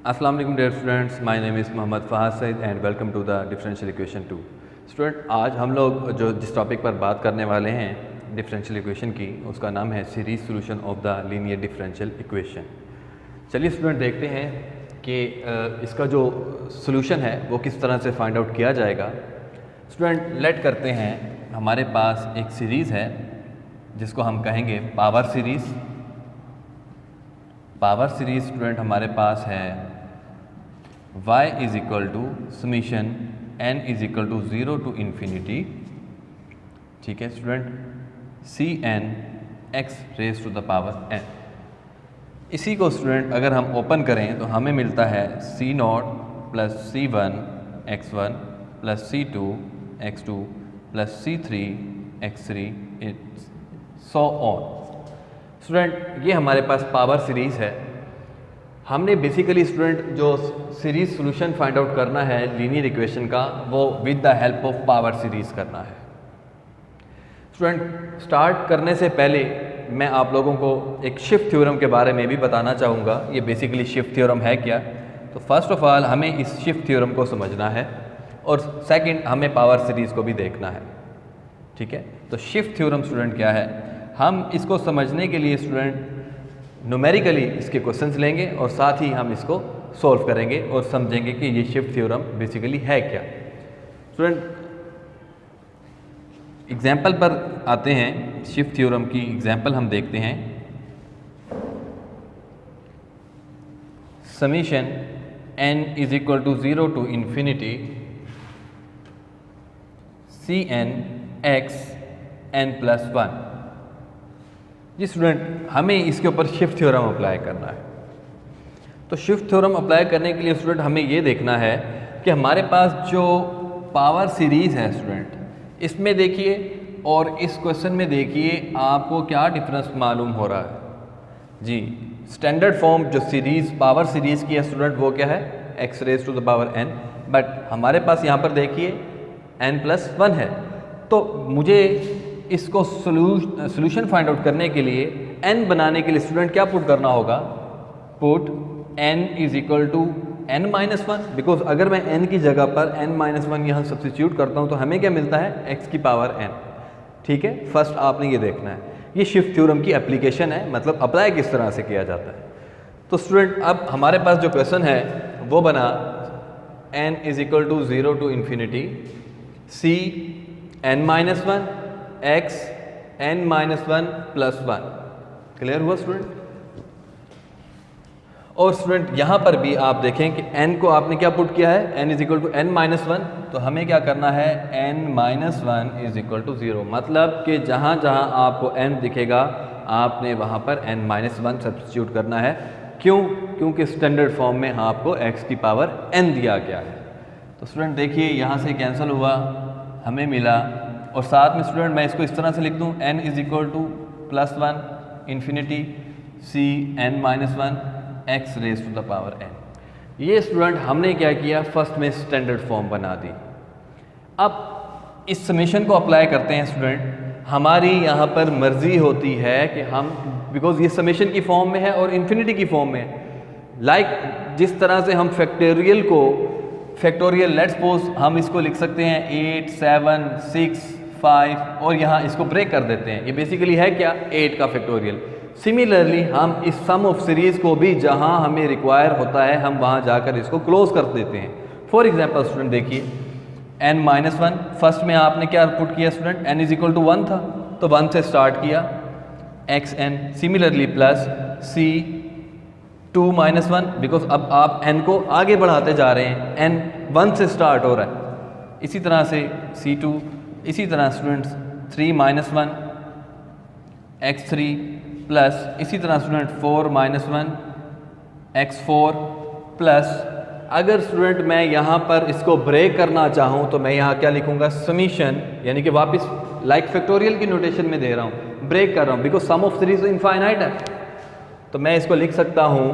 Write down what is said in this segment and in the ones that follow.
अस्सलाम वालेकुम dear students, my name is Mohammad Fahad Saeed and welcome to the differential equation 2। Student, आज हम लोग जिस टॉपिक पर बात करने वाले हैं डिफरेंशियल इक्वेशन की, उसका नाम है series solution of the linear differential equation. चलिए स्टूडेंट, देखते हैं कि इसका जो सॉल्यूशन है वो किस तरह से फाइंड आउट किया जाएगा। स्टूडेंट, लेट करते हैं हमारे पास एक सीरीज़ है जिसको हम कहेंगे power series. Power series student हमारे पास है y is equal to summation n is equal to 0 to infinity. ठीक है student, c N x raise to the power n। इसी को स्टूडेंट अगर हम ओपन करें तो हमें मिलता है C naught plus C one X one plus C two X two plus C three X three so on. Student, ये हमारे पास पावर सीरीज़ है। हमने बेसिकली स्टूडेंट जो सीरीज़ सॉल्यूशन फाइंड आउट करना है लीनियर इक्वेशन का, वो with the help of power series करना है। स्टूडेंट, स्टार्ट करने से पहले मैं आप लोगों को एक शिफ्ट थ्योरम के बारे में भी बताना चाहूँगा। ये बेसिकली शिफ्ट थ्योरम है क्या। तो फर्स्ट ऑफ ऑल हमें इस शिफ्ट थ्योरम को समझना है और सेकंड हमें पावर सीरीज़ को भी देखना है। ठीक है, तो शिफ्ट थ्योरम स्टूडेंट क्या है, हम इसको समझने के लिए स्टूडेंट न्यूमेरिकली इसके क्वेश्चंस लेंगे और साथ ही हम इसको सॉल्व करेंगे और समझेंगे कि ये शिफ्ट थ्योरम बेसिकली है क्या। स्टूडेंट, एग्जाम्पल पर आते हैं। शिफ्ट थ्योरम की एग्जाम्पल हम देखते हैं। Summation n is equal to 0 to infinity C N x n plus 1। जी स्टूडेंट, हमें इसके ऊपर शिफ्ट थ्योरम अप्लाई करना है। तो शिफ्ट थ्योरम अप्लाई करने के लिए स्टूडेंट हमें ये देखना है कि हमारे पास जो पावर सीरीज़ है स्टूडेंट, इसमें देखिए और इस क्वेश्चन में देखिए आपको क्या डिफरेंस मालूम हो रहा है। जी, स्टैंडर्ड फॉर्म जो सीरीज़ पावर सीरीज़ की है स्टूडेंट, वो क्या है, x raise to the power n। But हमारे पास यहाँ पर देखिए n प्लस 1 है। तो मुझे इसको सोल्यूशन फाइंड आउट करने के लिए n बनाने के लिए स्टूडेंट क्या पुट करना होगा, put n is equal to n minus 1। Because अगर मैं n की जगह पर n माइनस 1 यहाँ सब्सटीट्यूट करता हूँ तो हमें क्या मिलता है, x की पावर n। ठीक है, फर्स्ट आपने ये देखना है। ये शिफ्ट थ्योरम की एप्लीकेशन है, मतलब अप्लाई किस तरह से किया जाता है। तो स्टूडेंट, अब हमारे पास जो क्वेश्चन है वो बना n is equal to 0 to infinity c n minus 1 x n minus 1 plus 1। Clear हुआ स्टूडेंट। और स्टूडेंट यहाँ पर भी आप देखें कि n को आपने क्या पुट किया है, n is equal to n minus 1। तो हमें क्या करना है, n minus 1 is equal to 0। मतलब कि जहाँ जहाँ आपको n दिखेगा आपने वहाँ पर n माइनस 1 सब्स्टिट्यूट करना है। क्यों? क्योंकि स्टैंडर्ड फॉर्म में आपको x की पावर n दिया गया है। तो स्टूडेंट देखिए, यहाँ से कैंसिल हुआ, हमें मिला। और साथ में स्टूडेंट मैं इसको इस तरह से लिख दूँ, n is equal to plus 1 infinity c n minus 1 x raise to the power n। ये स्टूडेंट हमने क्या किया, फर्स्ट में स्टैंडर्ड फॉर्म बना दी। अब इस समीशन को अप्लाई करते हैं स्टूडेंट। हमारी यहाँ पर मर्जी होती है कि हम, बिकॉज ये समीशन की फॉर्म में है और इन्फिनिटी की फॉर्म में है। लाइक जिस तरह से हम फैक्टोरियल को लेट्स सपोज हम इसको लिख सकते हैं 8 7 6 5 और यहाँ इसको ब्रेक कर देते हैं। ये बेसिकली है क्या, 8 का फैक्टोरियल। सिमिलरली हम इस सम ऑफ सीरीज़ को भी जहाँ हमें रिक्वायर होता है हम वहाँ जाकर इसको क्लोज कर देते हैं। फॉर एग्जांपल स्टूडेंट देखिए, n माइनस 1 फर्स्ट में आपने क्या पुट किया student, n is equal to 1 था तो 1 से स्टार्ट किया, x n similarly plus c 2 minus 1। Because अब आप n को आगे बढ़ाते जा रहे हैं, n 1 से स्टार्ट हो रहा है। इसी तरह से C2, इसी तरह स्टूडेंट्स 3 माइनस 1 x3 प्लस इसी तरह स्टूडेंट 4 माइनस 1 x4 प्लस। अगर स्टूडेंट मैं यहाँ पर इसको ब्रेक करना चाहूँ तो मैं यहाँ क्या लिखूँगा, समीशन, यानी कि वापस लाइक फैक्टोरियल की नोटेशन में दे रहा हूँ, ब्रेक कर रहा हूँ because sum of series infinite है। तो मैं इसको लिख सकता हूँ,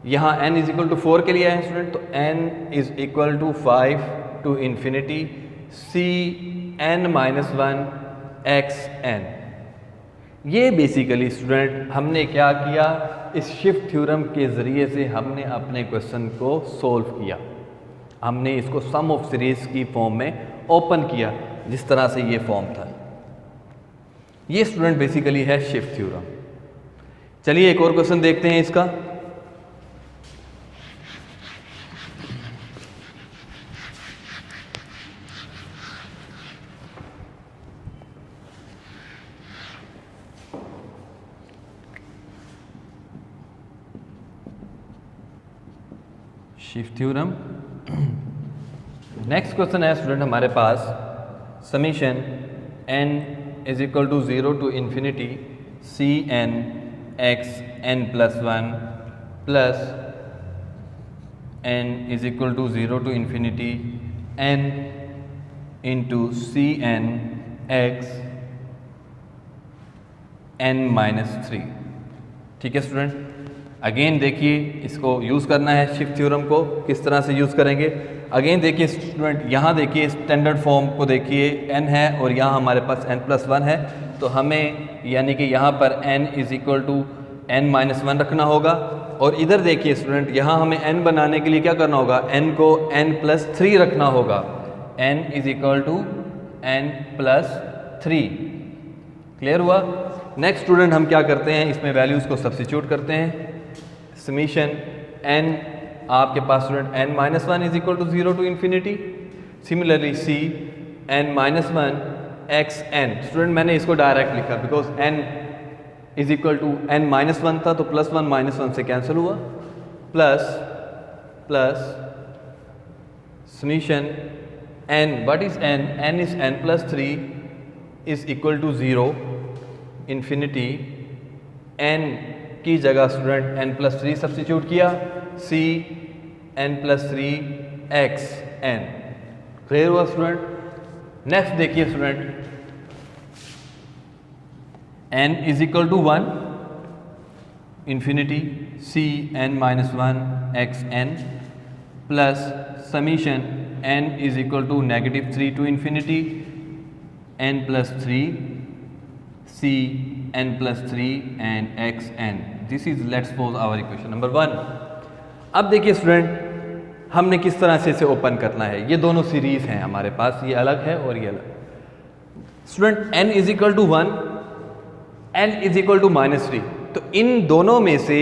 यहाँ n इज इक्वल टू 4 के लिए है स्टूडेंट, तो n is equal to 5 to infinity c n minus 1 x n। ये बेसिकली स्टूडेंट हमने क्या किया, इस शिफ्ट थ्योरम के ज़रिए से हमने अपने क्वेश्चन को सोल्व किया। हमने इसको सम ऑफ सीरीज़ की फॉर्म में ओपन किया, जिस तरह से ये फॉर्म था। ये स्टूडेंट बेसिकली है शिफ्ट थ्योरम। चलिए एक और क्वेश्चन देखते हैं इसका। Shift theorem. नेक्स्ट क्वेश्चन है स्टूडेंट हमारे पास, summation n is equal to 0 to infinity C N x N plus 1 plus n is equal to 0 to infinity n into C N x n minus 3। ठीक है student, again देखिए इसको use करना है shift theorem को। किस तरह से यूज़ करेंगे? अगेन देखिए स्टूडेंट, यहाँ देखिए स्टैंडर्ड फॉर्म को देखिए, n है और यहाँ हमारे पास n प्लस 1 है, तो हमें यानी कि यहाँ पर n is equal to n minus 1 रखना होगा। और इधर देखिए स्टूडेंट, यहाँ हमें n बनाने के लिए क्या करना होगा? n को n प्लस 3 रखना होगा। n is equal to n plus 3। Clear हुआ? नेक्स्ट स्टूडेंट हम क्या करते हैं, इसमें वैल्यूज़ को सब्स्टिट्यूट करते हैं। समीशन n आपके पास student n minus 1 is equal to 0 to infinity. Similarly c n minus 1 x n। Student मैंने इसको डायरेक्ट लिखा because n is equal to n minus 1 था, तो प्लस 1 माइनस 1 से कैंसिल हुआ, plus plus summation n, what is n? n is n plus 3 is equal to 0 infinity. n की जगह student n plus 3 substitute किया, c n plus 3 x n। Clear हुआ student? Next देखिए student, n is equal to 1 infinity c n minus 1 x n plus summation n is equal to negative 3 to infinity n plus 3 c n plus 3 and x n। This is let's suppose our equation number 1। अब देखिए student, हमने किस तरह से इसे open करना है। ये दोनों सीरीज हैं हमारे पास, ये अलग है और ये अलग। Student n is equal to 1, n is equal to minus 3, तो इन दोनों में से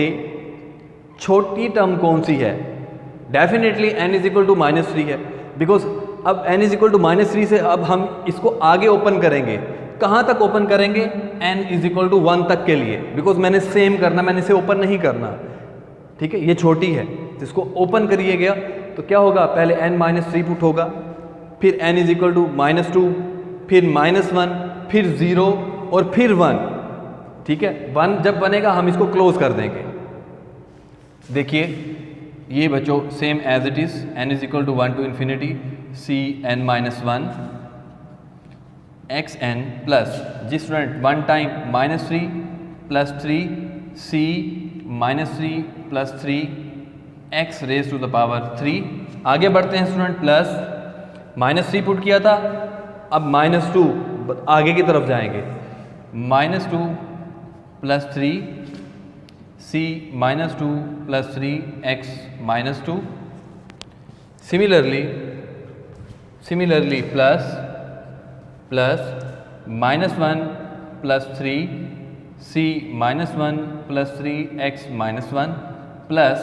छोटी टर्म कौन सी है? Definitely n is equal to minus 3 है, बिकॉज अब n is equal to minus 3 से अब हम इसको आगे ओपन करेंगे। कहाँ तक ओपन करेंगे? n इज इक्वल टू 1 तक के लिए, बिकॉज मैंने सेम करना, मैंने इसे ओपन नहीं करना। ठीक है, ये छोटी है, जिसको ओपन करिए गया तो क्या होगा? पहले n माइनस 3 पुट होगा, फिर n is equal to minus 2, फिर माइनस 1, फिर 0 और फिर 1। ठीक है, 1 जब बनेगा हम इसको क्लोज कर देंगे। देखिए ये बच्चों same as it is, n is equal to 1 to infinity c n minus 1 x n plus, जी student 1 time minus 3 plus 3 c minus 3 plus 3 x raise to the power 3। आगे बढ़ते हैं स्टूडेंट, प्लस माइनस 3 पुट किया था, अब minus 2 आगे की तरफ जाएंगे, minus 2 plus 3 c minus 2 plus 3 x minus 2। Similarly plus plus minus 1 plus 3 c minus 1 plus 3 x minus 1 plus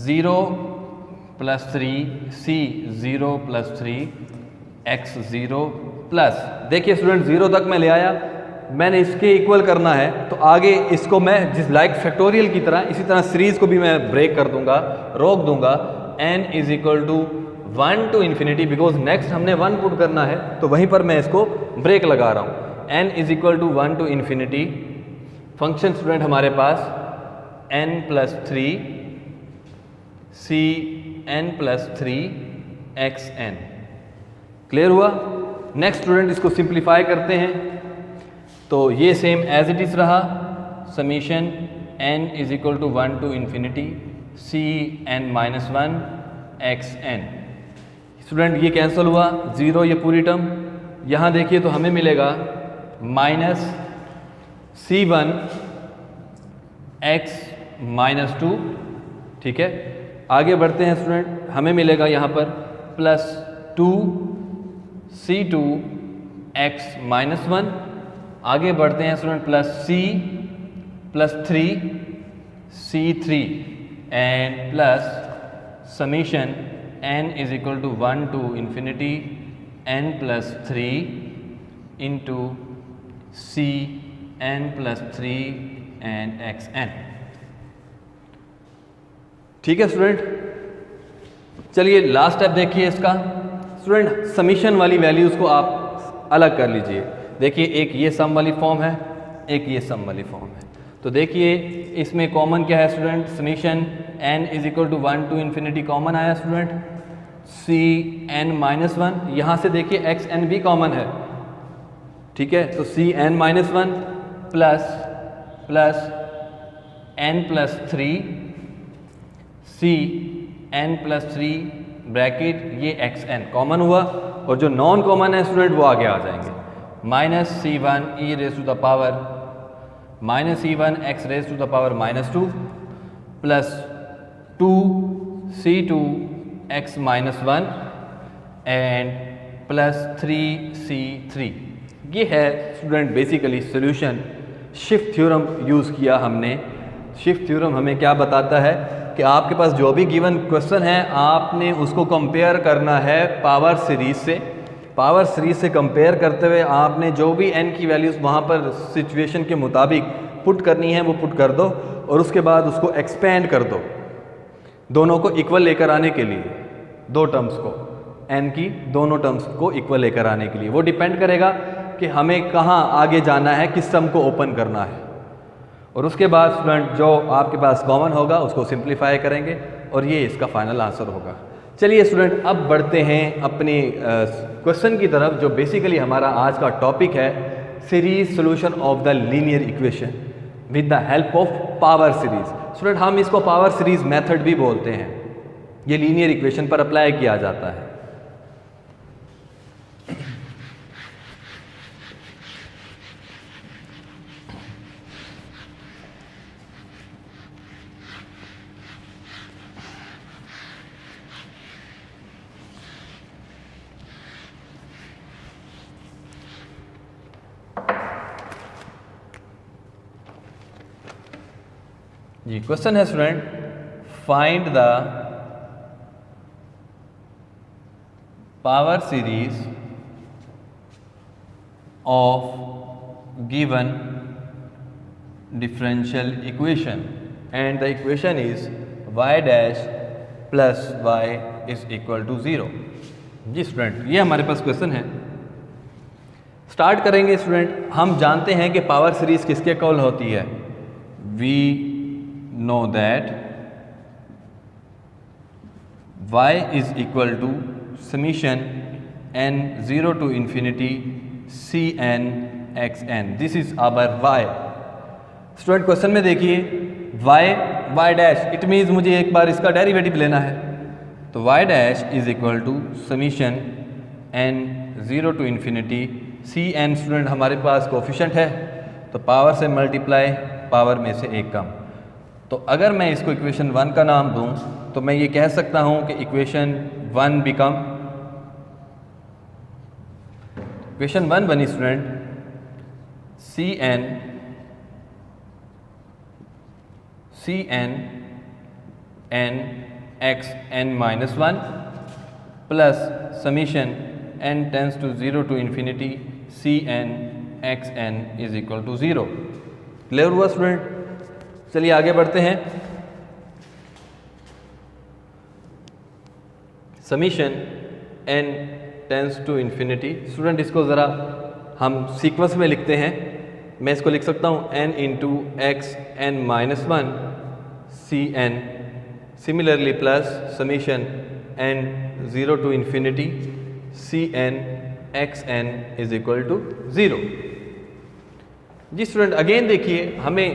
0 plus 3 c 0 plus 3 x 0 plus, देखिए स्टूडेंट 0 तक मैं ले आया, मैंने इसके इक्वल करना है तो आगे इसको मैं जिस लाइक फैक्टोरियल की तरह इसी तरह सीरीज को भी मैं ब्रेक कर दूंगा, रोक दूंगा। n is equal to 1 to infinity, because next हमने 1 पुट करना है तो वहीं पर मैं इसको ब्रेक लगा रहा हूँ। n is equal to 1 to infinity, function student हमारे पास n plus 3 c n plus 3 x n। Clear हुआ? नेक्स्ट स्टूडेंट इसको सिंप्लीफाई करते हैं तो ये सेम एज इट इज़ रहा, summation n is equal to 1 to infinity c n minus 1 x n। Student ये कैंसिल हुआ, 0 ये पूरी टर्म, यहाँ देखिए तो हमें मिलेगा माइनस c1 x माइनस 2, ठीक है। आगे बढ़ते हैं स्टूडेंट, हमें मिलेगा यहाँ पर प्लस 2c2 x माइनस 1। आगे बढ़ते हैं student plus c plus 3c3 and plus summation n is equal to 1 to infinity n plus 3 into c n plus 3 and xn। ठीक है स्टूडेंट, चलिए लास्ट स्टेप देखिए इसका। स्टूडेंट समीशन वाली values को आप अलग कर लीजिए। देखिए एक ये सम वाली फॉर्म है, एक ये सम वाली फॉर्म है। तो देखिए इसमें कॉमन क्या है student, summation n is equal to 1 to infinity common आया स्टूडेंट, c n माइनस 1, यहाँ से देखिए x n भी कॉमन है, ठीक है। तो c n minus 1 plus plus n plus 3 c n plus 3 bracket ये x n कॉमन हुआ, और जो नॉन कॉमन है स्टूडेंट वो आगे आ जाएंगे। Minus c1 e raise to the power minus c1 x raise to the power minus 2 plus 2c2 x minus 1 and plus 3c3। ये है student basically solution. Shift theorem use किया हमने। Shift theorem हमें क्या बताता है कि आपके पास जो भी गिवन क्वेश्चन है आपने उसको कंपेयर करना है पावर सीरीज से। पावर सीरीज से कंपेयर करते हुए आपने जो भी n की वैल्यूज़ वहाँ पर सिचुएशन के मुताबिक पुट करनी है वो पुट कर दो, और उसके बाद उसको एक्सपेंड कर दो दोनों को इक्वल लेकर आने के लिए, दो टर्म्स को, n की दोनों टर्म्स को इक्वल लेकर आने के लिए। वो डिपेंड करेगा कि हमें कहाँ आगे जाना है, किस सम को ओपन करना है, और उसके बाद स्टूडेंट जो आपके पास कॉमन होगा उसको सिंप्लीफाई करेंगे और ये इसका फाइनल आंसर होगा। चलिए स्टूडेंट अब बढ़ते हैं अपनी क्वेश्चन की तरफ, जो बेसिकली हमारा आज का टॉपिक है series solution of the linear equation with the help of power series. Student हम इसको पावर सीरीज मेथड भी बोलते हैं, ये लीनियर इक्वेशन पर अप्लाई किया जाता है। जी क्वेश्चन है student, find the power series of given differential equation and the equation is y dash plus y is equal to 0। जी स्टूडेंट ये हमारे पास क्वेश्चन है। स्टार्ट करेंगे स्टूडेंट। हम जानते हैं कि पावर सीरीज किसके इक्वल होती है। We know that y is equal to summation n 0 to infinity cn xn। this is our y। Student question में देखिए y डैश, इट मीन्स मुझे एक बार इसका डेरिवेटिव लेना है, तो y dash is equal to summation n 0 to infinity cn। Student हमारे पास कोफिशिएंट है तो पावर से मल्टीप्लाई, पावर में से एक कम। तो अगर मैं इसको इक्वेशन 1 का नाम दूं तो मैं ये कह सकता हूं कि इक्वेशन 1 बिकम, इक्वेशन 1 बनी student cn n x n minus 1 plus summation n tends to 0 to infinity cn x n is equal to 0। Clear हुआ स्टूडेंट? चलिए आगे बढ़ते हैं। Summation n tends to infinity. Student इसको ज़रा हम सीक्वेंस में लिखते हैं। मैं इसको लिख सकता हूँ n into x n minus 1 c n, similarly plus summation n 0 to infinity C N x n is equal to 0। जी स्टूडेंट अगेन देखिए हमें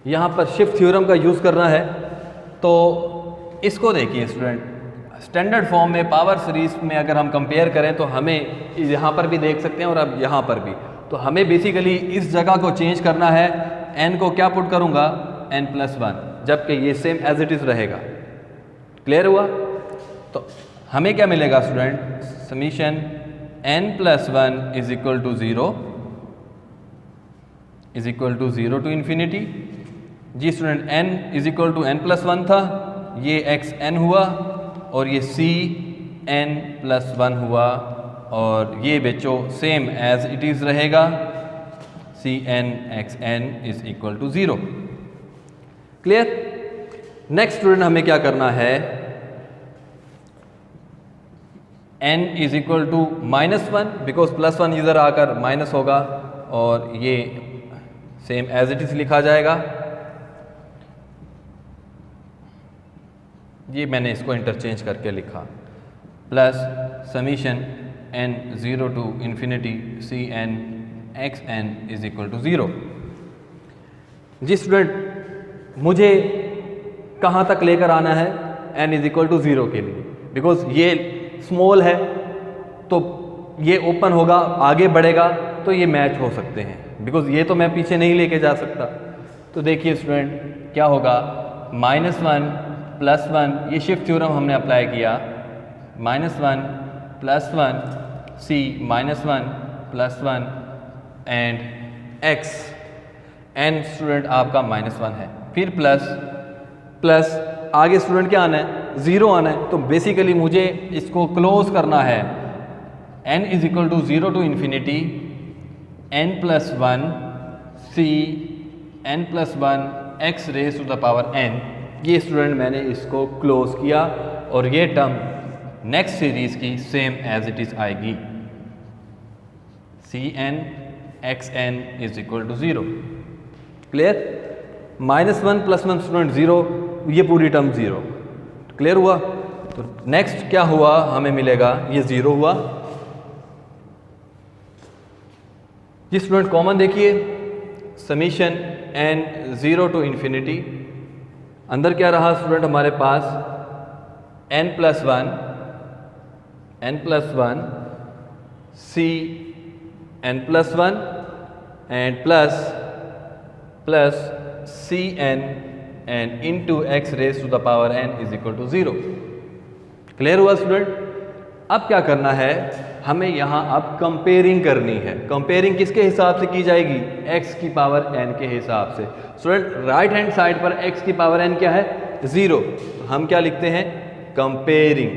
यहाँ पर शिफ्ट थ्योरम का यूज़ करना है, तो इसको देखिए स्टूडेंट, स्टैंडर्ड फॉर्म में पावर सीरीज में अगर हम कंपेयर करें तो हमें यहाँ पर भी देख सकते हैं और अब यहाँ पर भी, तो हमें बेसिकली इस जगह को चेंज करना है n को क्या पुट करूँगा, n+1, जबकि ये सेम एज इट इज़ रहेगा। क्लियर हुआ? तो हमें क्या मिलेगा student, summation n+1 is equal to 0 to infinity. जी student, n is equal to n+1 था, ये xn हुआ और ये cn+1 हुआ, और ये बच्चों सेम एज इट इज़ रहेगा, cn xn is equal to 0। Clear? Next student हमें क्या करना है, n is equal to -1, because +1 इधर आकर माइनस होगा और ये सेम एज इट इज़ लिखा जाएगा। ये मैंने इसको इंटरचेंज करके लिखा, plus summation n 0 to infinity cn xn is equal to 0। जी स्टूडेंट, मुझे कहाँ तक लेकर आना है n इज इक्वल टू 0 के लिए, बिकॉज ये स्मॉल है तो ये ओपन होगा, आगे बढ़ेगा तो ये मैच हो सकते हैं, बिकॉज ये तो मैं पीछे नहीं लेके जा सकता। तो देखिए स्टूडेंट क्या होगा, -1 +1, ये शिफ्ट थ्योरम हमने अप्लाई किया, -1 +1 c -1 +1 and x, n student आपका -1 है, फिर प्लस आगे स्टूडेंट क्या आना है, 0 आना है। तो बेसिकली मुझे इसको क्लोज करना है, n is equal to 0 to infinity n+1 c n+1 x raise to the power n। ये स्टूडेंट मैंने इसको क्लोज किया और ये टर्म नेक्स्ट सीरीज की सेम एज इट इज आएगी, cn xn is equal to 0। Clear? -1 +1 student 0, ये पूरी टर्म 0। क्लियर हुआ? तो नेक्स्ट क्या हुआ, हमें मिलेगा ये 0 हुआ। जी स्टूडेंट कॉमन देखिए, समीशन n 0 टू इन्फिनिटी, अंदर क्या रहा स्टूडेंट हमारे पास, n+1 c n+1 and plus cn and into x raise to the power n is equal to 0। Clear हुआ स्टूडेंट? अब क्या करना है, हमें यहाँ अब कंपेयरिंग करनी है। कंपेयरिंग किसके हिसाब से की जाएगी, x की पावर n के हिसाब से। स्टूडेंट राइट हैंड साइड पर x की पावर n क्या है, 0, तो हम क्या लिखते हैं, कंपेयरिंग।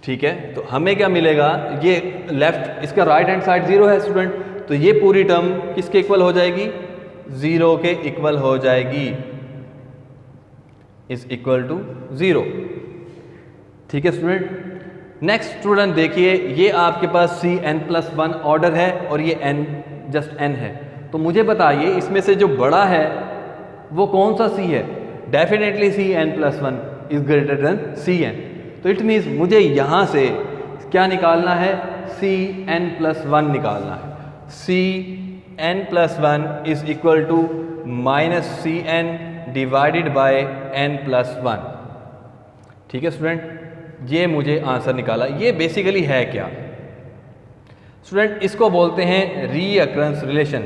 ठीक है, तो हमें क्या मिलेगा, ये लेफ्ट इसका राइट हैंड साइड 0 है स्टूडेंट, तो ये पूरी टर्म किसके इक्वल हो जाएगी, 0 के इक्वल हो जाएगी, इज इक्वल टू 0। ठीक है स्टूडेंट? नेक्स्ट स्टूडेंट देखिए, ये आपके पास cn+1 ऑर्डर है और ये n जस्ट n है, तो मुझे बताइए इसमें से जो बड़ा है वो कौन सा c है, definitely cn+1 is greater than cn। तो इट मीन्स मुझे यहाँ से क्या निकालना है, cn+1 निकालना है। cn+1 is equal to -cn divided by n+1। ठीक है स्टूडेंट, ये मुझे आंसर निकाला। ये बेसिकली है क्या स्टूडेंट, इसको बोलते हैं recurrence relation.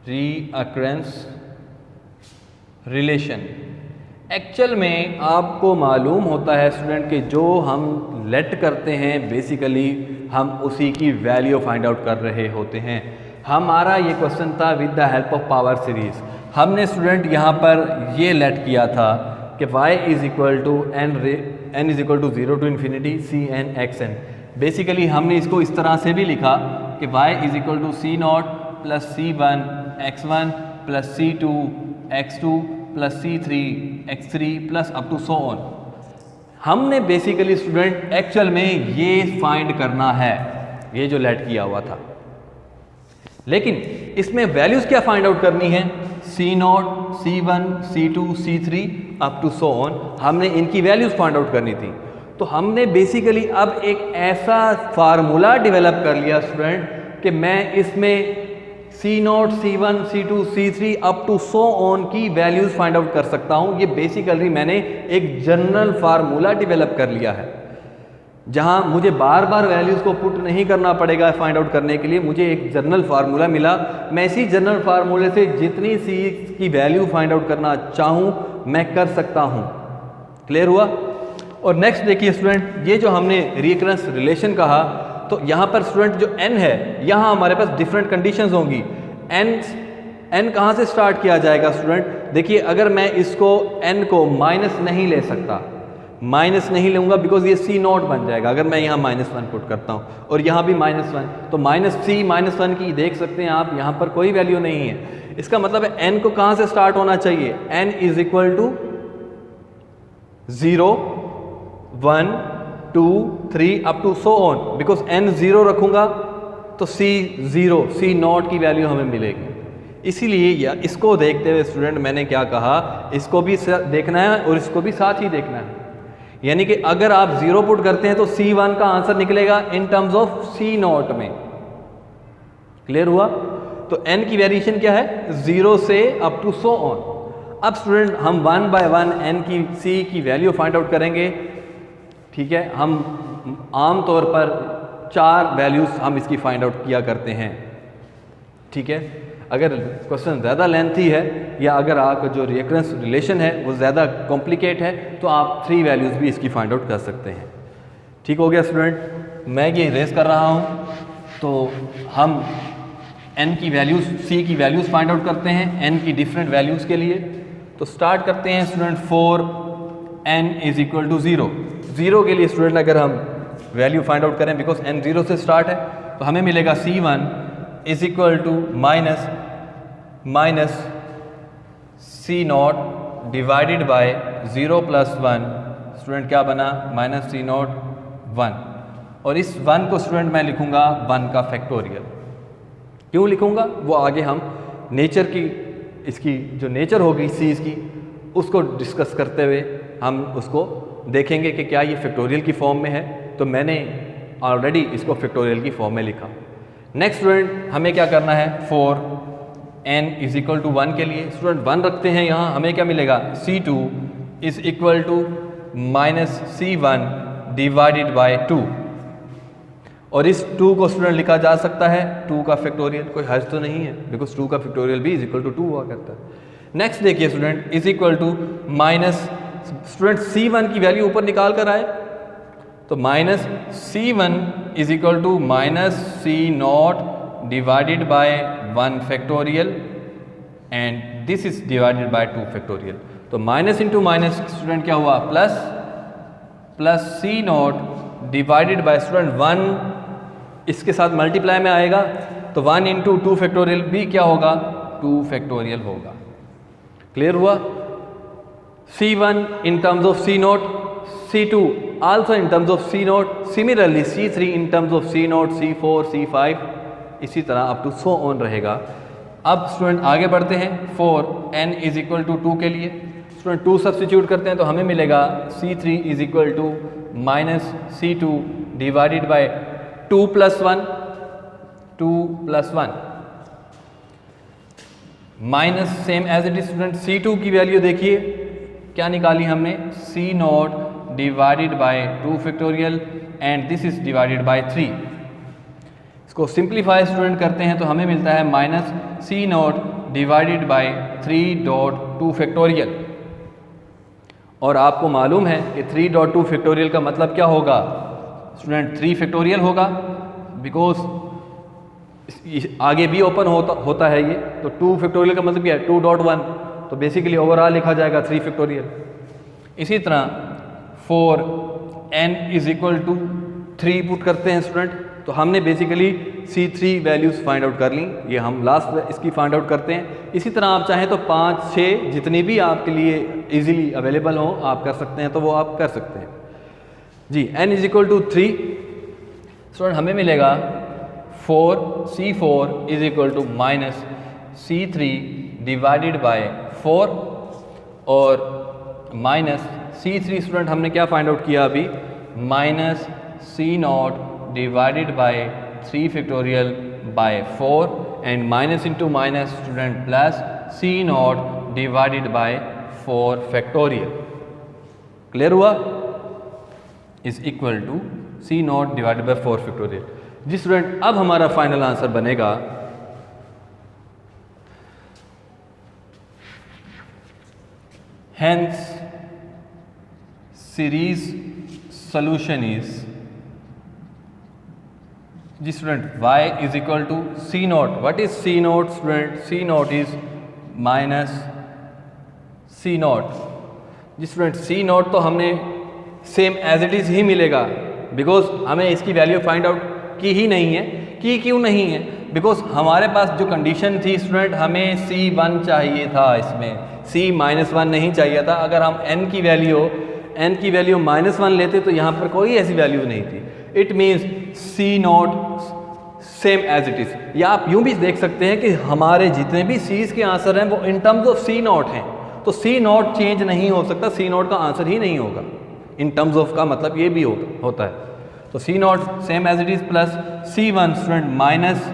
Recurrence relation actual में आपको मालूम होता है स्टूडेंट कि जो हम लेट करते हैं बेसिकली हम उसी की वैल्यू फाइंड आउट कर रहे होते हैं। हमारा ये क्वेश्चन था with the help of power series. हमने स्टूडेंट यहाँ पर ये लेट किया था कि y is equal to n is equal to 0 to infinity cn xn। Basically हमने इसको इस तरह से भी लिखा कि y is equal to c0 plus c1 x1 plus c2 x2 plus c3 x3 plus up to so on. हमने basically student actual में ये फाइंड करना है, ये जो लेट किया हुआ था, लेकिन इसमें वैल्यूज क्या फाइंड आउट करनी है, c0 c1 c2 c3 up to so on. हमने इनकी वैल्यूज फाइंड आउट करनी थी। तो हमने बेसिकली अब एक ऐसा फार्मूला डेवलप कर लिया स्टूडेंट कि मैं इसमें c0 c1 c2 c3 up to so on की वैल्यूज फाइंड आउट कर सकता हूं। ये बेसिकली मैंने एक जनरल फार्मूला डेवलप कर लिया है। जहां मुझे बार बार वैल्यूज़ को पुट नहीं करना पड़ेगा फाइंड आउट करने के लिए, मुझे एक जनरल फार्मूला मिला, मैं इसी जनरल फार्मूले से जितनी सी की वैल्यू फाइंड आउट करना चाहूँ मैं कर सकता हूँ। क्लियर हुआ? और नेक्स्ट देखिए स्टूडेंट, ये जो हमने रिकरेंस रिलेशन कहा, तो यहाँ पर स्टूडेंट जो n है, यहाँ हमारे पास डिफरेंट कंडीशंस होंगी। n कहाँ से स्टार्ट किया जाएगा स्टूडेंट? देखिए अगर मैं इसको n को माइनस नहीं ले सकता, माइनस नहीं लूँगा बिकॉज ये C0 बन जाएगा अगर मैं यहाँ -1 पुट करता हूँ, और यहाँ भी -1, तो -1 की देख सकते हैं आप, यहाँ पर कोई वैल्यू नहीं है। इसका मतलब है n को कहाँ से स्टार्ट होना चाहिए? n is equal to 0, 1, 2, 3 up to so on, because n 0 रखूँगा तो C0 की वैल्यू हमें मिलेगी। इसीलिए या इसको देखते हुए स्टूडेंट मैंने क्या कहा, इसको भी देखना है और इसको भी साथ ही देखना है। यानी कि अगर आप 0 पुट करते हैं तो C1 का आंसर निकलेगा इन टर्म्स ऑफ C0 में। क्लियर हुआ? तो n की वेरिएशन क्या है? 0 से अप टू सो ऑन। अब स्टूडेंट हम 1 बाय 1 n की C की वैल्यू फाइंड आउट करेंगे। ठीक है, हम आम तौर पर 4 वैल्यूज हम इसकी फाइंड आउट किया करते हैं। ठीक है, अगर क्वेश्चन ज़्यादा लेंथी है या अगर आपका जो रिकरेंस रिलेशन है वो ज़्यादा कॉम्प्लिकेट है तो आप 3 वैल्यूज़ भी इसकी फाइंड आउट कर सकते हैं। ठीक हो गया स्टूडेंट? मैं ये रेस कर रहा हूँ, तो हम n की वैल्यूज़, c की वैल्यूज़ फाइंड आउट करते हैं n की डिफरेंट वैल्यूज़ के लिए। तो स्टार्ट करते हैं student 4 n is equal to 0 के लिए स्टूडेंट अगर हम वैल्यू फाइंड आउट करें, बिकॉज n 0 से स्टार्ट है, तो हमें मिलेगा C1 is equal to minus C0 divided by 0 plus 1। Student क्या बना? -C0 1, और इस 1 को स्टूडेंट मैं लिखूंगा 1 का फैक्टोरियल। क्यों लिखूंगा वो आगे हम नेचर की, इसकी जो नेचर होगी C की, उसको डिस्कस करते हुए हम उसको देखेंगे कि क्या ये फैक्टोरियल की फॉर्म में है। तो मैंने ऑलरेडी इसको फैक्टोरियल की फॉर्म में लिखा। नेक्स्ट स्टूडेंट हमें क्या करना है? 4 n इज इक्वल टू 1 के लिए स्टूडेंट 1 रखते हैं यहाँ, हमें क्या मिलेगा? C2 is equal to -C1 divided by 2, और इस 2 को स्टूडेंट लिखा जा सकता है 2 का फैक्टोरियल, कोई हर्ज तो नहीं है बिकॉज 2 का फैक्टोरियल भी इज इक्वल टू 2 हुआ करता है। नेक्स्ट देखिए student is equal to minus, student C1 की वैल्यू ऊपर निकाल कर आए, तो -C1 is equal to -C0 divided by 1 factorial, and this is divided by 2 factorial. तो माइनस इंटू माइनस स्टूडेंट क्या हुआ? Plus C0 divided by student 1 इसके साथ मल्टीप्लाई में आएगा, तो 1 इंटू 2 फैक्टोरियल भी क्या होगा? 2 फैक्टोरियल होगा। क्लियर हुआ? C1 in terms of C0, C2 also in terms of C0, similarly C3 in terms of C0, C4, C5, इसी तरह अप टू सो ऑन रहेगा। अब स्टूडेंट आगे बढ़ते हैं 4 n इज इक्वल टू 2 के लिए, स्टूडेंट 2 सब्स्टिट्यूट करते हैं तो हमें मिलेगा C3 is equal to -C2 divided by 2 plus 1 minus same as it is student C2 की वैल्यू देखिए क्या निकाली हमने? C0 divided by 2 factorial, and this is divided by 3। इसको सिंप्लीफाई स्टूडेंट करते हैं तो हमें मिलता है -C0 डिवाइडेड बाय 3.2 फैक्टोरियल, और आपको मालूम है कि 3.2 फैक्टोरियल का मतलब क्या होगा स्टूडेंट? 3 फैक्टोरियल होगा, बिकॉज आगे भी ओपन होता है ये, तो 2 फैक्टोरियल का मतलब क्या है? 2.1, तो बेसिकली ओवरऑल लिखा जाएगा 3 फैक्टोरियल। इसी तरह 4 n is equal to 3 put करते हैं स्टूडेंट, तो हमने basically C3 values find out कर ली, ये हम लास्ट इसकी फाइंड आउट करते हैं। इसी तरह आप चाहें तो 5, 6 जितनी भी आपके लिए इजीली अवेलेबल हो आप कर सकते हैं, तो वो आप कर सकते हैं जी। n is equal to 3 student हमें मिलेगा C4 is equal to -C3 divided by 4, और -C3 स्टूडेंट हमने क्या फाइंड आउट किया अभी? -C0 divided by 3 factorial by 4, and minus into minus student plus C0 divided by 4 factorial. Clear हुआ? Is equal to C naught divided by 4 factorial. जी student, अब हमारा final answer बनेगा hence series solution is, जी student y is equal to C naught. What is C naught student? C naught is minus C naught. जी student, C naught तो हमने same as it is ही मिलेगा, because हमें इसकी value find out की ही नहीं है। की क्यों नहीं है? बिकॉज हमारे पास जो कंडीशन थी स्टूडेंट, हमें C1 चाहिए था, इसमें C-1 नहीं चाहिए था। अगर हम n की वैल्यू -1 लेते तो यहाँ पर कोई ऐसी वैल्यू नहीं थी। It means c naught same as it is. या आप यूँ भी देख सकते हैं कि हमारे जितने भी सीज के आंसर हैं वो in terms of c naught हैं, तो सी नॉट चेंज नहीं हो सकता, सी नॉट का आंसर ही नहीं होगा। इन टर्म्स ऑफ का मतलब ये भी होता है। तो C naught same as it is plus C1 student minus,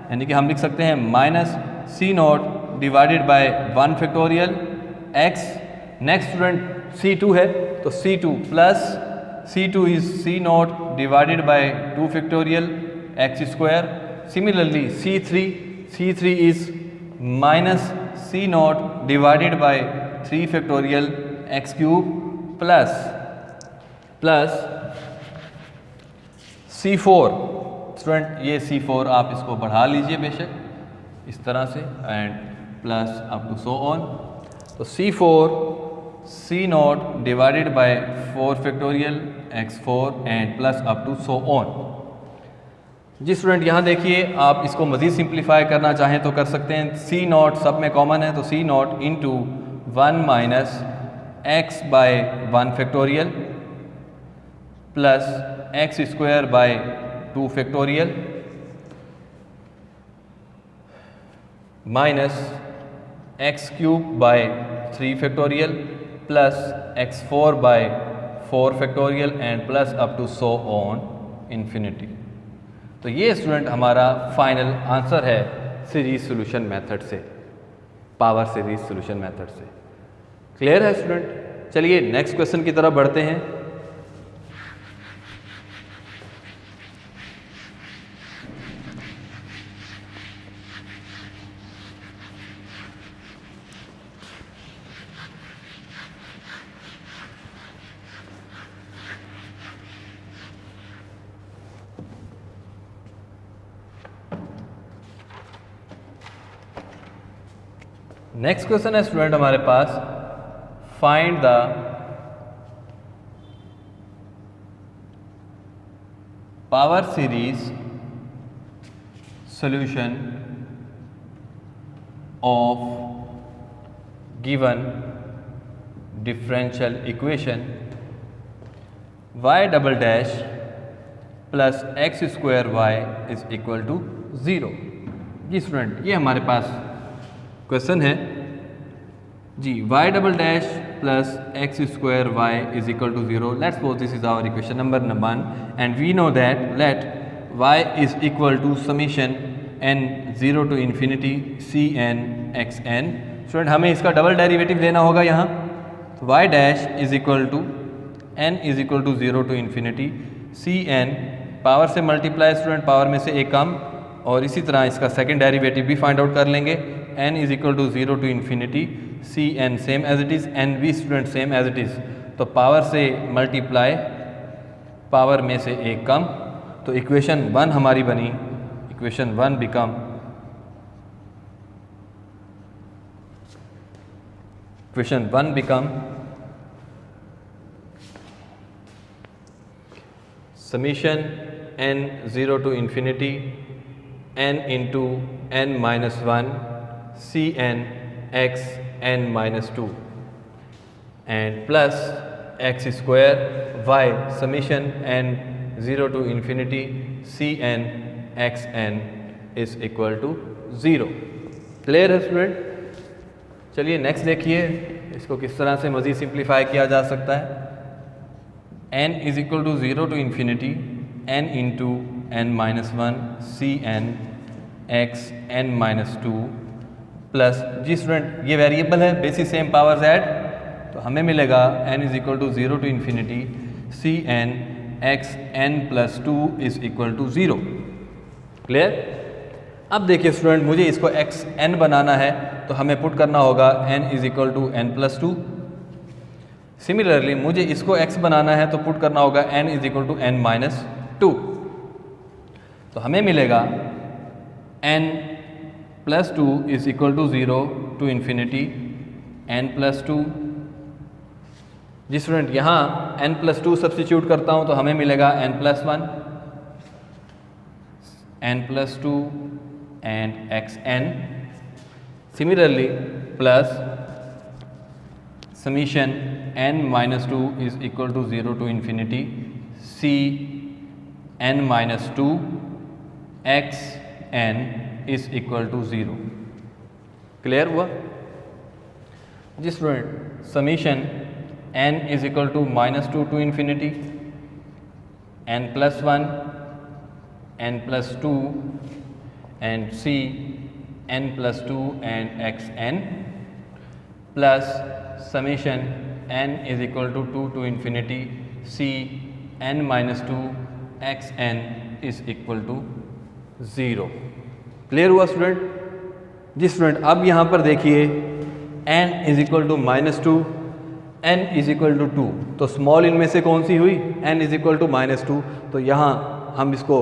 यानी कि हम लिख सकते हैं minus C naught divided by 1 factorial x। Next student C2 है, तो C2 plus C2 is C naught divided by 2 factorial x square. Similarly C3 is minus C naught divided by 3 factorial x cube plus C4 student, ये C4 आप इसको बढ़ा लीजिए बेशक इस तरह से, and plus up to so on. तो C4 c naught divided by 4 factorial x4 and plus up to so on. जी स्टूडेंट, यहाँ देखिए, आप इसको मज़ीद सिंप्लीफाई करना चाहें तो कर सकते हैं। सी नॉट सब में कॉमन है, तो C naught into 1 minus X by 1 factorial plus x square by 2 factorial minus X cube by 3 factorial plus x4 by 4 factorial and plus up to so on infinity. तो ये स्टूडेंट हमारा final answer है series solution method से, power series solution method से। Clear है student? चलिए next question की तरफ बढ़ते हैं। नेक्स्ट क्वेश्चन है स्टूडेंट हमारे पास, find the power series solution of given differential equation y double dash plus x square y is equal to 0। जी स्टूडेंट, ये हमारे पास क्वेश्चन है जी, y double dash plus x square y is equal to 0। Let's suppose this is our equation number 1 and we know that let y is equal to summation n 0 to infinity C N x n. Student, हमें इसका double derivative लेना होगा यहाँ। तो y dash is equal to n is equal to 0 to infinity C N, power से multiply student, power में से एक कम, और इसी तरह इसका सेकेंड डेरिवेटिव भी फाइंड आउट कर लेंगे। n is equal to 0 to infinity C N same as it is, N भी student same as it is, तो पावर से मल्टीप्लाई, पावर में से एक कम, तो इक्वेशन 1 हमारी बनी। Equation 1 become summation n 0 to infinity n into n minus 1 c N x n minus 2 and plus x square y summation n 0 to infinity C N x n is equal to 0। Clear है student? चलिए next देखिए, इसको किस तरह से मज़ीद simplify किया जा सकता है। n is equal to 0 to infinity n into n minus 1 c N x n minus 2 plus, जी स्टूडेंट ये वेरिएबल है, बेसिस सेम पावर्स ऐड, तो हमें मिलेगा n is equal to 0 to infinity C N x N plus 2 is equal to 0। Clear? अब देखिए student, मुझे इसको एक्स एन बनाना है तो हमें पुट करना होगा n is equal to n plus 2। Similarly मुझे इसको x बनाना है तो पुट करना होगा n is equal to n minus 2। तो हमें मिलेगा n plus 2 is equal to 0 to infinity n plus 2। जी स्टूडेंट, यहाँ n प्लस 2 सब्स्टिट्यूट करता हूँ तो हमें मिलेगा n plus 1, n plus 2 and x n. Similarly plus summation n minus 2 is equal to 0 to infinity c n minus 2 x n is equal to 0। Clear हुआ? जी student, summation n is equal to minus 2 to infinity n plus 1 n plus 2 and c n plus 2 and x n plus summation n is equal to 2 to infinity c n minus 2 x n is equal to 0। Clear हुआ student? जी student, अब यहाँ पर देखिए n is equal to minus 2, n is equal to 2, तो small इनमें से कौन सी हुई? n is equal to minus 2। तो यहाँ हम इसको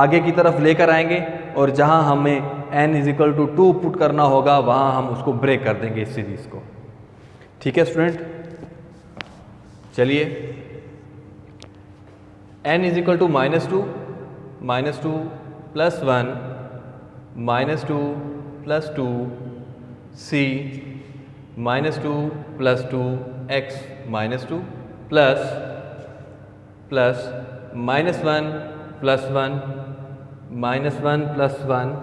आगे की तरफ लेकर आएंगे और जहाँ हमें n is equal to 2 put करना होगा वहाँ हम उसको ब्रेक कर देंगे इस सीरीज को। ठीक है स्टूडेंट? चलिए, n is equal to minus 2 plus 1 minus 2 plus 2 c minus 2 plus 2 x minus 2 plus plus minus 1 plus 1 minus 1 plus 1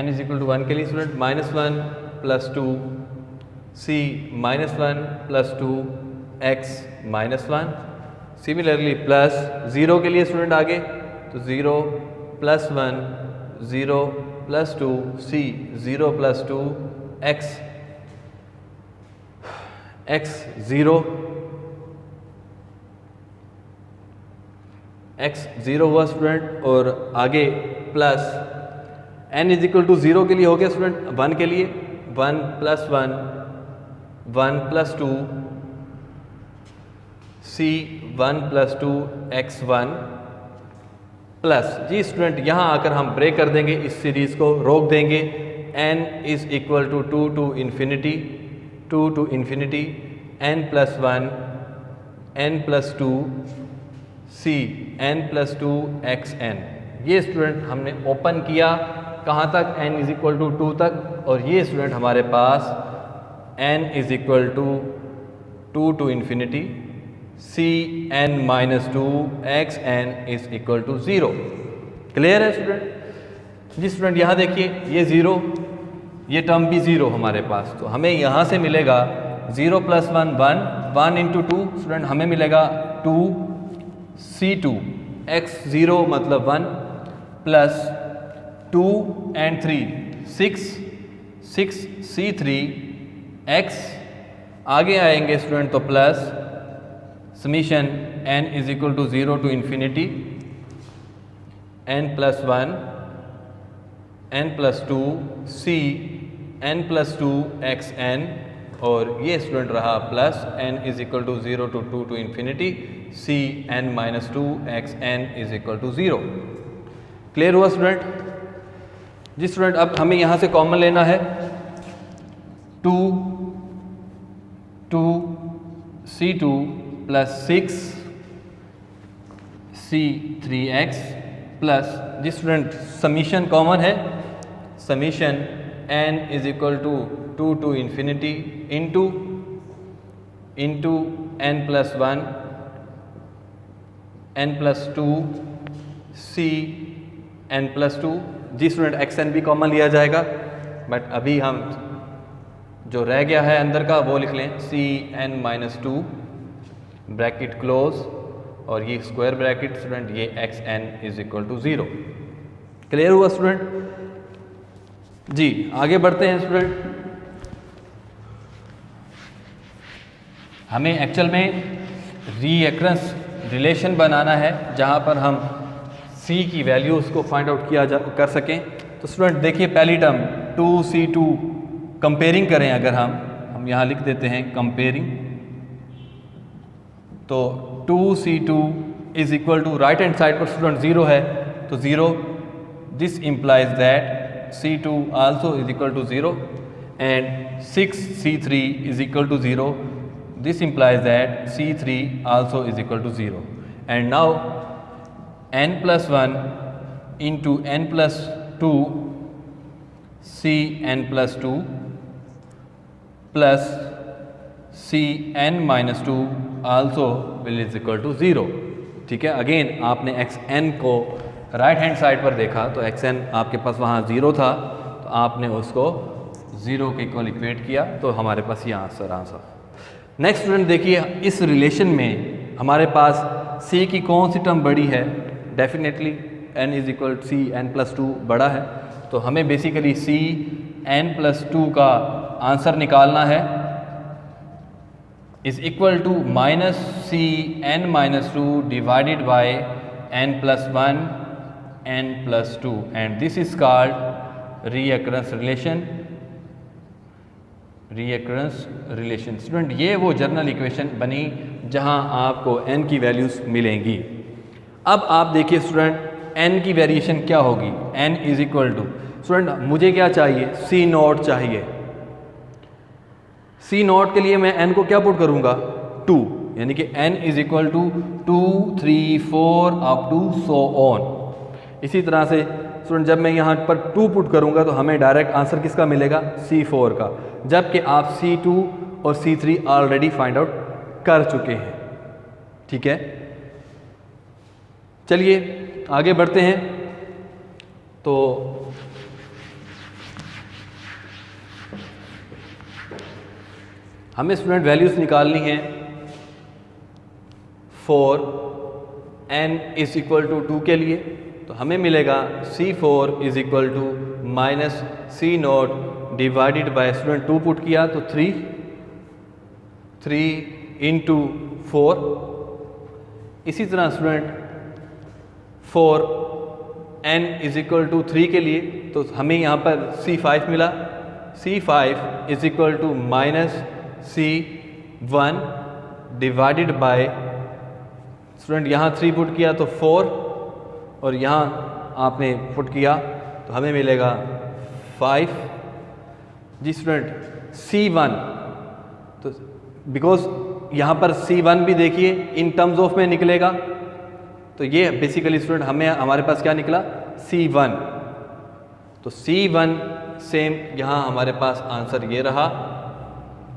n is equal to 1 के लिए student minus 1 plus 2 c minus 1 plus 2 x minus 1। Similarly plus 0 के लिए student आगे तो 0 plus 1 0 plus 2 c 0 plus 2 x x 0 x 0 हुआ student. और आगे plus n is equal to 0 के लिए हो गया स्टूडेंट, 1 के लिए 1 plus 1 1 plus 2 c 1 plus 2 x 1 plus. जी स्टूडेंट, यहाँ आकर हम ब्रेक कर देंगे, इस सीरीज को रोक देंगे। n is equal to 2 to infinity n plus 1 n plus 2 c n plus 2 x n। ये स्टूडेंट हमने ओपन किया कहाँ तक? n इज इक्वल टू 2 तक। और ये स्टूडेंट हमारे पास n is equal to 2 to infinity c n minus 2 x n is equal to 0। Clear है स्टूडेंट? जी स्टूडेंट, यहाँ देखिए ये 0, ये टर्म भी 0 हमारे पास, तो हमें यहाँ से मिलेगा 0 प्लस 1 1 1 इंटू 2 स्टूडेंट हमें मिलेगा 2 c2 x 0 मतलब 1 प्लस 2 एंड 3 6 c3 x। आगे आएंगे स्टूडेंट तो plus summation n is equal to 0 to infinity n plus 1 n plus 2 c n plus 2 x n। और ये स्टूडेंट रहा plus n is equal to 0 to 2 to infinity c n minus 2 x n is equal to 0। Clear हुआ student? जी student, अब हमें यहाँ से common लेना है 2 c2 प्लस 6 c3x प्लस। जी स्टूडेंट, समीशन कॉमन है, summation n is equal to 2 to infinity into n plus 1 n plus 2 c n plus 2। जी स्टूडेंट, एक्स एन भी कॉमन लिया जाएगा, बट अभी हम जो रह गया है अंदर का वो लिख लें c n minus 2 bracket close और ये स्क्वायर ब्रैकेट स्टूडेंट ये x n is equal to 0। Clear हुआ स्टूडेंट? जी आगे बढ़ते हैं स्टूडेंट। हमें एक्चुअल में रीएक्रेंस रिलेशन बनाना है जहाँ पर हम c की वैल्यूज़ को फाइंड आउट कर सकें। तो स्टूडेंट देखिए पहली टर्म 2c2 कंपेयरिंग करें अगर हम यहाँ लिख देते हैं कंपेयरिंग, तो 2c2 is equal to right hand side पर स्टूडेंट 0 है तो 0, this implies that c2 also is equal to 0 and 6c3 is equal to 0, this implies that c3 also is equal to 0 and now n plus 1 into n plus 2 c n plus 2 plus c n minus 2 also will is equal to 0। ठीक है, again आपने x n को right hand side पर देखा तो x n आपके पास वहाँ 0 था तो आपने उसको 0 के इक्वल इक्वेट किया तो हमारे पास ये आंसर। नेक्स्ट स्टूडेंट देखिए इस रिलेशन में हमारे पास c की कौन सी टर्म बड़ी है, definitely n is equal c n plus 2 बड़ा है तो हमें बेसिकली c n प्लस 2 का आंसर निकालना है is equal to minus c n minus 2 divided by n plus 1 n plus 2 and this is called recurrence relation. Student ये वो general equation बनी जहां आपको n की वैल्यूज़ मिलेंगी। अब आप देखिए स्टूडेंट n की वेरिएशन क्या होगी, n is equal to student मुझे क्या चाहिए, c नॉट चाहिए। c नॉट के लिए मैं n को क्या पुट करूंगा 2, यानी कि n is equal to 2 3 4 up to so on. इसी तरह से स्टूडेंट जब मैं यहाँ पर 2 पुट करूँगा तो हमें डायरेक्ट आंसर किसका मिलेगा c4 का, जबकि आप c2 और c3 ऑलरेडी फाइंड आउट कर चुके हैं। ठीक है, चलिए आगे बढ़ते हैं। तो हमें स्टूडेंट वैल्यूज़ निकालनी है for n is equal to 2 के लिए, तो हमें मिलेगा c4 is equal to minus c not divided by student 2 put किया तो 3 इंटू 4। इसी तरह student for n is equal to 3 के लिए तो हमें यहाँ पर c5 मिला, c5 is equal to minus c1 divided by student यहाँ 3 पुट किया तो 4 और यहाँ आपने पुट किया तो हमें मिलेगा 5। जी स्टूडेंट c1, तो बिकॉज यहाँ पर c1 भी देखिए इन टर्म्स ऑफ में निकलेगा तो ये बेसिकली स्टूडेंट हमारे पास क्या निकला c1, तो c1 सेम यहाँ हमारे पास आंसर ये रहा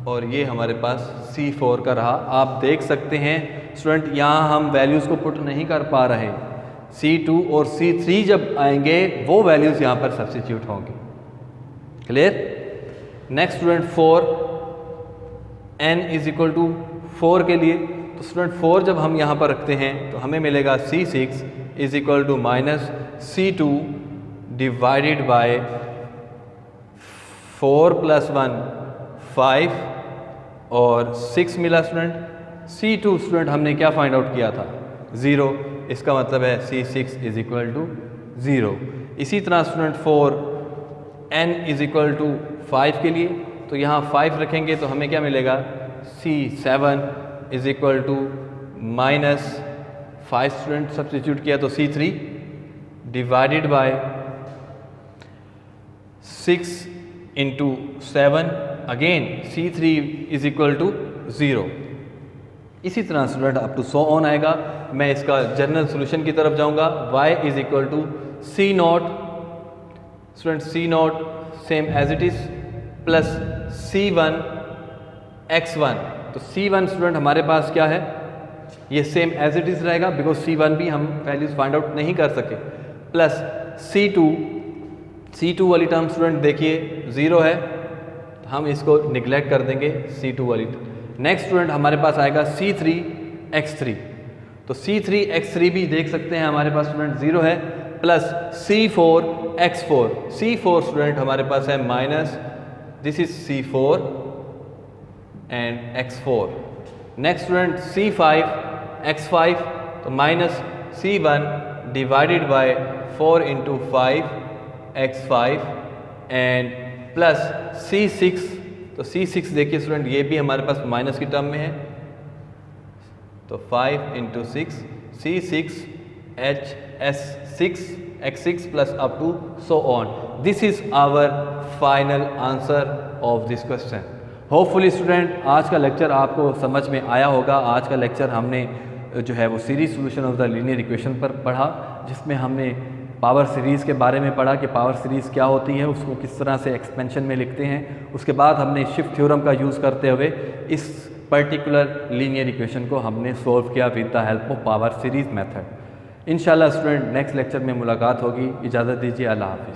और ये हमारे पास c4 का रहा। आप देख सकते हैं स्टूडेंट यहाँ हम वैल्यूज़ को पुट नहीं कर पा रहे, c2 और c3 जब आएंगे वो वैल्यूज़ यहाँ पर सब्स्टिट्यूट होंगे। Clear. Next student for n is equal to 4 के लिए, तो स्टूडेंट 4 जब हम यहाँ पर रखते हैं तो हमें मिलेगा c6 is equal to minus c2 divided by 4 plus 1 5 और 6 मिला स्टूडेंट। c2 स्टूडेंट हमने क्या फाइंड आउट किया था 0, इसका मतलब है c6 इज इक्वल टू 0। इसी तरह student for n is equal to 5 के लिए तो यहाँ 5 रखेंगे तो हमें क्या मिलेगा c7 is equal to minus 5 student substitute किया तो c3 divided by 6 into 7 again c3 is equal to 0। इसी तरह student up to so on आएगा। मैं इसका जनरल सोल्यूशन की तरफ जाऊंगा, y is equal to c not student c not same as it is plus c1 x1, तो c1 student हमारे पास क्या है ये सेम एज इट इज रहेगा बिकॉज c1 भी हम वैल्यूज फाइंड आउट नहीं कर सके, प्लस c2 वाली टर्म स्टूडेंट देखिए 0 है तो हम इसको निगलेक्ट कर देंगे c2 वाली। नेक्स्ट स्टूडेंट हमारे पास आएगा c3 x3, तो c3 x3 भी देख सकते हैं हमारे पास स्टूडेंट 0 है, प्लस c4 x4 स्टूडेंट हमारे पास है minus this is c4 and x4। Next student c5 x5 तो minus C1 divided by 4 into 5 x5 and plus C6। तो C6 देखिए स्टूडेंट ये भी हमारे पास माइनस की टर्म में है, तो 5 into 6 C6 HS6 x6 plus up to so on. This is our final answer of this question. Hopefully student आज का लेक्चर आपको समझ में आया होगा। आज का लेक्चर हमने जो है वो series solution of the linear equation पर पढ़ा, जिसमें हमने पावर सीरीज़ के बारे में पढ़ा कि पावर सीरीज़ क्या होती है, उसको किस तरह से एक्सपेंशन में लिखते हैं। उसके बाद हमने शिफ्ट थ्योरम का यूज़ करते हुए इस पर्टिकुलर लीनियर इक्वेशन को हमने सॉल्व किया with the help of power series method. इंशाल्लाह स्टूडेंट नेक्स्ट लेक्चर में मुलाकात होगी। इजाज़त दीजिए, अल्लाह हाफ़िज़।